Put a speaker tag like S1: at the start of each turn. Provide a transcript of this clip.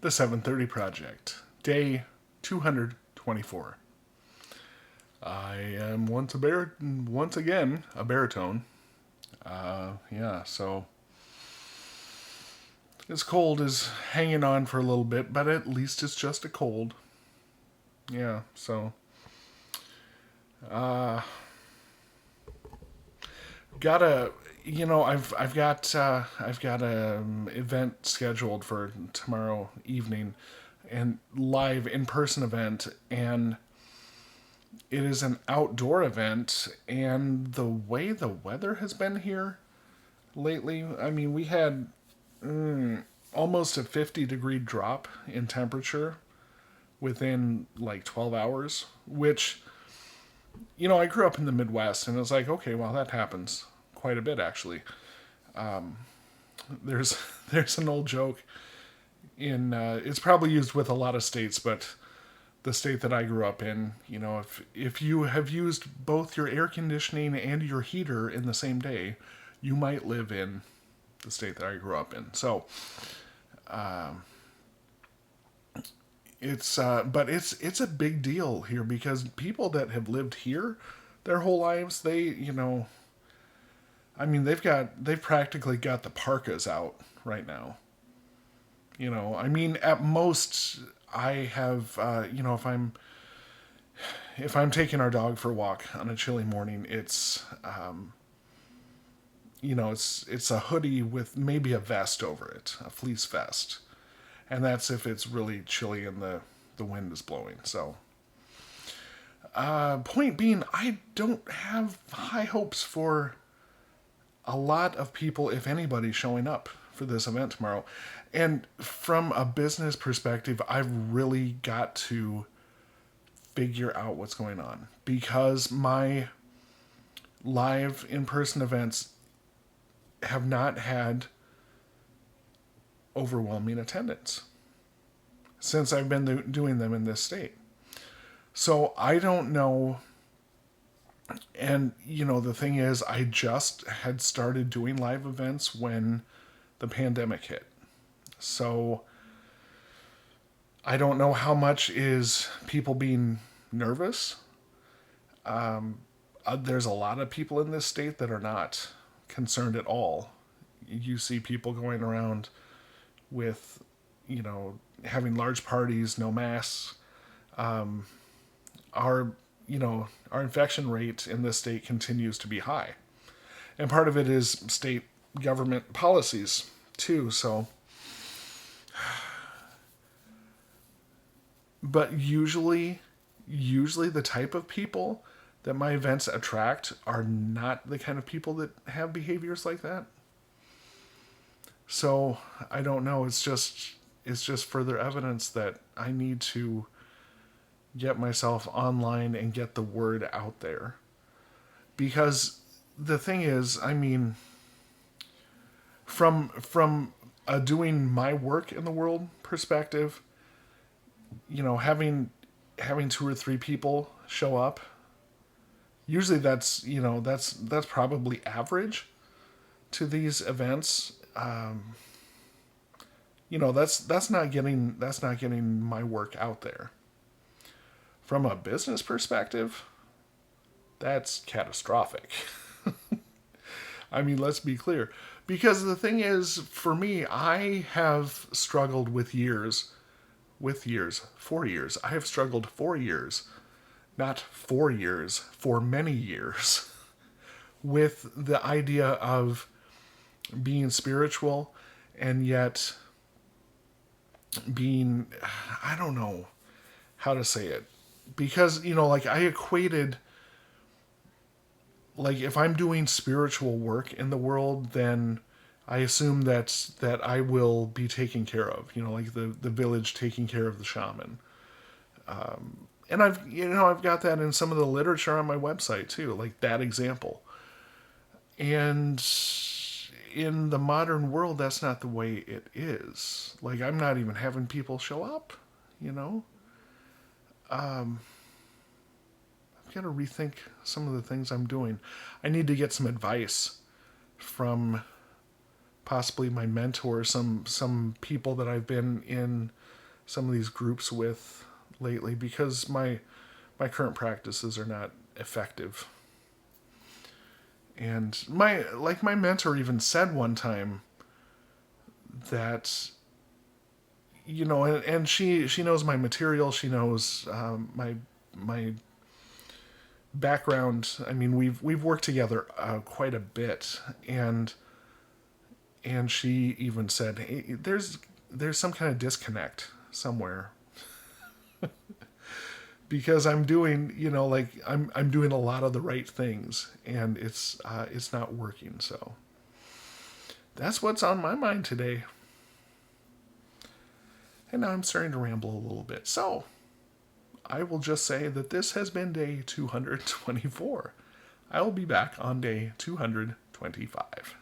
S1: The 730 Project, day 224. I am once again a baritone. Yeah, so this cold is hanging on for a little bit, but at least it's just a cold. Yeah, so uh, got a I've got a event scheduled for tomorrow evening, and live in person event, and it is an outdoor event. And the way the weather has been here lately, I mean, we had almost a 50-degree drop in temperature within like 12 hours, which, I grew up in the Midwest, and it was like, okay, well, that happens quite a bit, actually. There's there's an old joke it's probably used with a lot of states, but the state that I grew up in, if you have used both your air conditioning and your heater in the same day, you might live in the state that I grew up in. So but it's a big deal here, because people that have lived here their whole lives, I mean, they've practically got the parkas out right now. I mean, at most, I have, if I'm taking our dog for a walk on a chilly morning, it's a hoodie with maybe a vest over it, a fleece vest, and that's if it's really chilly and the wind is blowing. So, point being, I don't have high hopes for a lot of people, if anybody, showing up for this event tomorrow. And from a business perspective, I've really got to figure out what's going on, because my live in person events have not had overwhelming attendance since I've been doing them in this state. So I don't know. And, the thing is, I just had started doing live events when the pandemic hit. So I don't know how much is people being nervous. There's a lot of people in this state that are not concerned at all. You see people going around with, having large parties, no masks. Our, our infection rate in this state continues to be high. And part of it is state government policies too. So, but usually the type of people that my events attract are not the kind of people that have behaviors like that. So I don't know. It's just further evidence that I need to get myself online and get the word out there. Because the thing is, I mean, from a doing my work in the world perspective, having two or three people show up, usually that's probably average to these events. That's not getting my work out there. From a business perspective, that's catastrophic. I mean, let's be clear. Because the thing is, for me, I have struggled with years, 4 years. I have struggled 4 years, not 4 years, for many years, with the idea of being spiritual and yet being, I don't know how to say it. Because, like I equated, like if I'm doing spiritual work in the world, then I assume that I will be taken care of. Like the village taking care of the shaman. And I've got that in some of the literature on my website too, like that example. And in the modern world, that's not the way it is. Like I'm not even having people show up. You know, I've got to rethink some of the things I'm doing. I need to get some advice from possibly my mentor, some people that I've been in some of these groups with lately, because my current practices are not effective. And my mentor even said one time that, and she knows my material, she knows my background. I mean, we've worked together quite a bit, and she even said, hey, there's some kind of disconnect somewhere, because I'm doing, like I'm doing a lot of the right things, and it's not working. So that's what's on my mind today. And now I'm starting to ramble a little bit. So I will just say that this has been day 224. I will be back on day 225.